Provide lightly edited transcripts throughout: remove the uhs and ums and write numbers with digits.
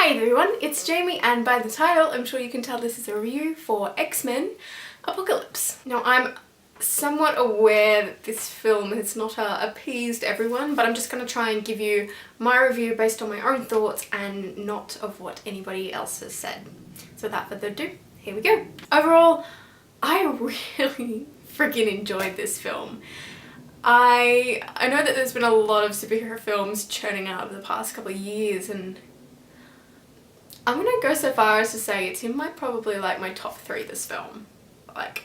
Hi everyone, it's Jamie, and by the title I'm sure you can tell this is a review for X-Men Apocalypse. Now I'm somewhat aware that this film has not appeased everyone, but I'm just going to try and give you my review based on my own thoughts and not of what anybody else has said. So without further ado, here we go. Overall, I really freaking enjoyed this film. I know that there's been a lot of superhero films churning out over the past couple of years, and I'm gonna go so far as to say it's in probably my top 3 this film. Like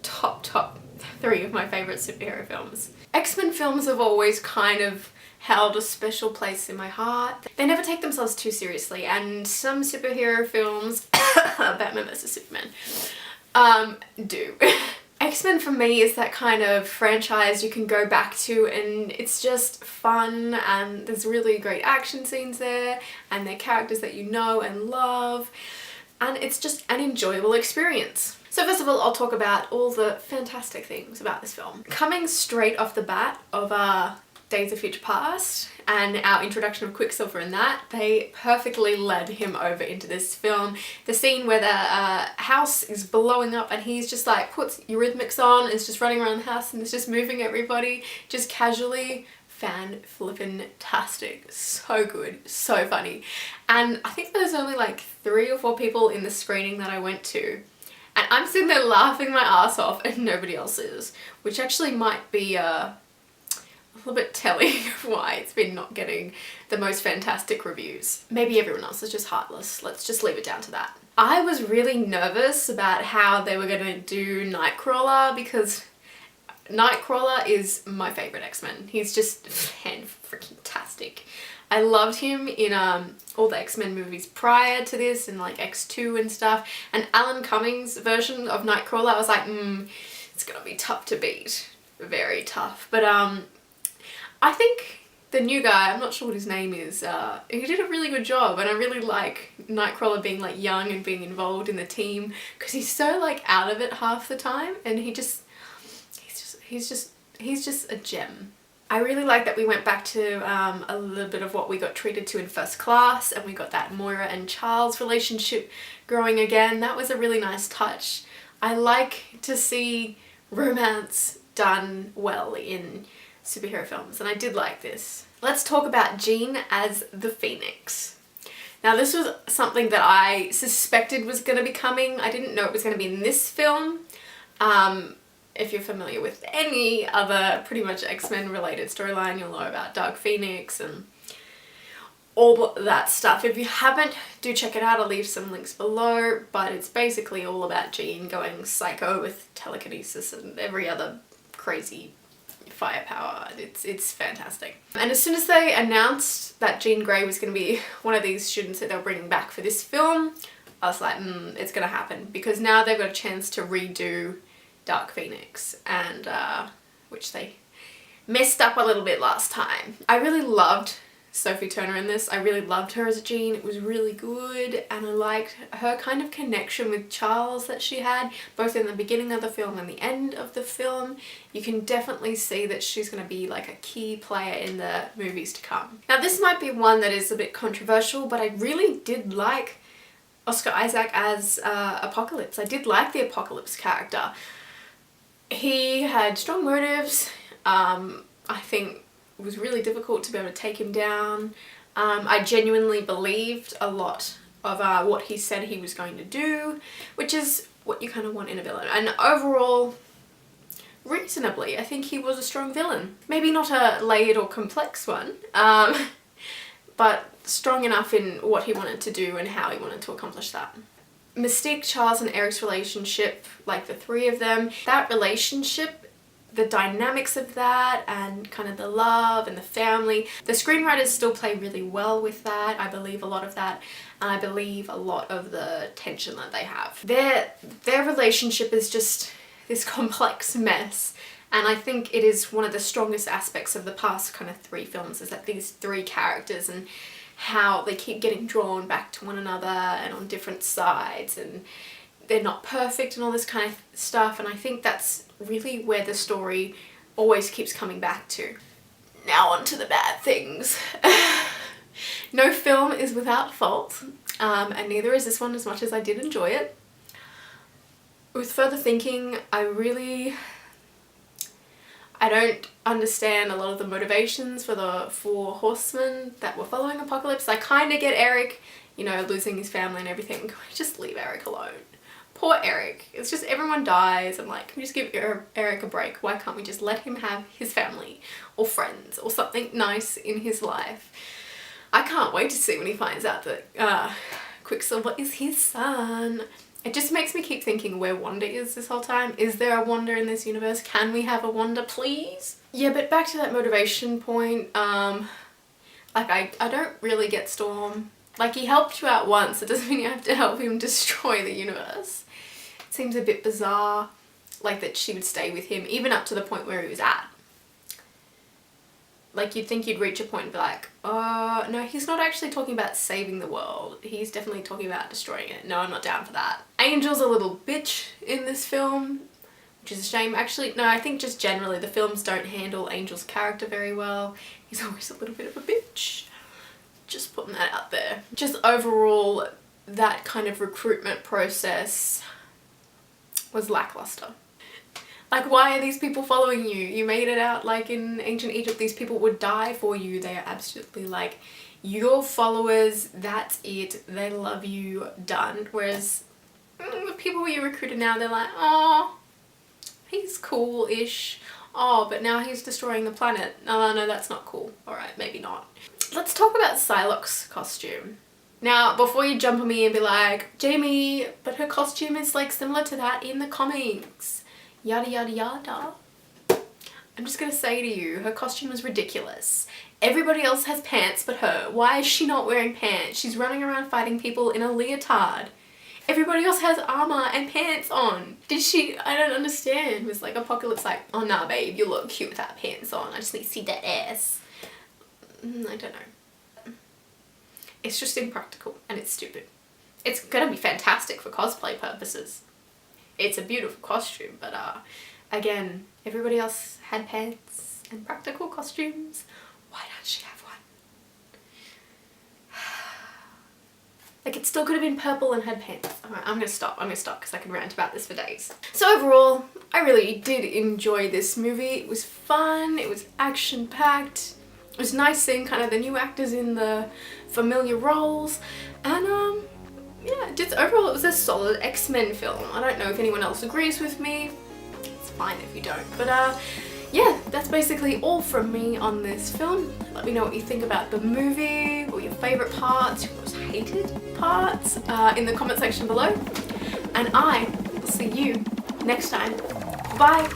top 3 of my favourite superhero films. X-Men films have always kind of held a special place in my heart. They never take themselves too seriously, and some superhero films, Batman vs Superman, do. X-Men for me is that kind of franchise you can go back to and it's just fun, and there's really great action scenes there and they're characters that you know and love, and it's just an enjoyable experience. So first of all, I'll talk about all the fantastic things about this film. Coming straight off the bat of Days of Future Past and our introduction of Quicksilver in that, they perfectly led him over into this film. The scene where the house is blowing up and he's just like puts Eurythmics on and is just running around the house and is just moving everybody just casually. Fan-flippin-tastic. So good, so funny. And I think there's only like 3 or 4 people in the screening that I went to, and I'm sitting there laughing my ass off and nobody else is, which actually might be a little bit telling of why it's been not getting the most fantastic reviews. Maybe everyone else is just heartless. Let's just leave it down to that. I was really nervous about how they were going to do Nightcrawler, because Nightcrawler is my favourite X-Men. He's just fan-freaking-tastic. I loved him in all the X-Men movies prior to this, and like X2 and stuff, and Alan Cummings' version of Nightcrawler, I was like, it's gonna be tough to beat. Very tough. But I think the new guy, I'm not sure what his name is, he did a really good job, and I really like Nightcrawler being like young and being involved in the team, because he's so like out of it half the time, and he's just a gem. I really like that we went back to a little bit of what we got treated to in First Class, and we got that Moira and Charles relationship growing again. That was a really nice touch. I like to see romance done well in superhero films, and I did like this. Let's talk about Jean as the Phoenix. Now this was something that I suspected was going to be coming. I didn't know it was going to be in this film. If you're familiar with any other pretty much X-Men related storyline, you'll know about Dark Phoenix and all that stuff. If you haven't, do check it out. I'll leave some links below, but it's basically all about Jean going psycho with telekinesis and every other crazy firepower. It's fantastic. And as soon as they announced that Jean Grey was going to be one of these students that they were bringing back for this film, I was like, it's going to happen, because now they've got a chance to redo Dark Phoenix, and which they messed up a little bit last time. I really loved Sophie Turner in this. I really loved her as Jean. It was really good, and I liked her kind of connection with Charles that she had, both in the beginning of the film and the end of the film. You can definitely see that she's going to be like a key player in the movies to come. Now this might be one that is a bit controversial, but I really did like Oscar Isaac as Apocalypse. I did like the Apocalypse character. He had strong motives. I think it was really difficult to be able to take him down. I genuinely believed a lot of what he said he was going to do, which is what you kind of want in a villain. And overall, reasonably, I think he was a strong villain. Maybe not a layered or complex one, but strong enough in what he wanted to do and how he wanted to accomplish that. Mystique, Charles and Eric's relationship, like the 3 of them, that relationship, the dynamics of that, and kind of the love and the family, the screenwriters still play really well with that. I believe a lot of that, and I believe a lot of the tension that they have. Their relationship is just this complex mess, and I think it is one of the strongest aspects of the past kind of 3 films, is that these 3 characters and how they keep getting drawn back to one another and on different sides, and they're not perfect and all this kind of stuff, and I think that's really where the story always keeps coming back to. Now on to the bad things. No film is without fault, and neither is this one, as much as I did enjoy it. With further thinking, I don't understand a lot of the motivations for the four horsemen that were following Apocalypse. I kind of get Eric, you know, losing his family and everything. Can we just leave Eric alone? Poor Eric. It's just everyone dies. I'm like, can we just give Eric a break? Why can't we just let him have his family or friends or something nice in his life? I can't wait to see when he finds out that Quicksilver is his son. It just makes me keep thinking where Wanda is this whole time. Is there a Wanda in this universe? Can we have a Wanda, please? Yeah, but back to that motivation point, like I don't really get Storm. Like, he helped you out once, it doesn't mean you have to help him destroy the universe. It seems a bit bizarre, like, that she would stay with him, even up to the point where he was at. Like, you'd think you'd reach a point and be like, oh, no, he's not actually talking about saving the world. He's definitely talking about destroying it. No, I'm not down for that. Angel's a little bitch in this film, which is a shame. Actually, no, I think just generally the films don't handle Angel's character very well. He's always a little bit of a bitch. Just putting that out there. Just overall, that kind of recruitment process was lackluster. Like, why are these people following you? You made it out like in ancient Egypt these people would die for you. They are absolutely like your followers, that's it, they love you, done. Whereas the people you recruited now, they're like, oh, he's cool-ish. Oh, but now he's destroying the planet. No, no, that's not cool. Alright, maybe not. Let's talk about Psylocke's costume. Now, before you jump on me and be like, Jamie, but her costume is like similar to that in the comics. Yada yada yada. I'm just gonna say to you, her costume is ridiculous. Everybody else has pants but her. Why is she not wearing pants? She's running around fighting people in a leotard. Everybody else has armor and pants on. Did she? I don't understand. Was like Apocalypse like, oh nah babe, you look cute without pants on. I just need to see that ass. I don't know. It's just impractical and it's stupid. It's gonna be fantastic for cosplay purposes. It's a beautiful costume, but again, everybody else had pants and practical costumes. Why don't she have one? Like, it still could have been purple and had pants. Alright, I'm gonna stop because I can rant about this for days. So overall, I really did enjoy this movie. It was fun, it was action-packed. It was nice seeing kind of the new actors in the familiar roles, and yeah, just overall it was a solid X-Men film. I don't know if anyone else agrees with me. It's fine if you don't. But yeah, that's basically all from me on this film. Let me know what you think about the movie, or your favourite parts, your most hated parts, in the comment section below. And I will see you next time. Bye!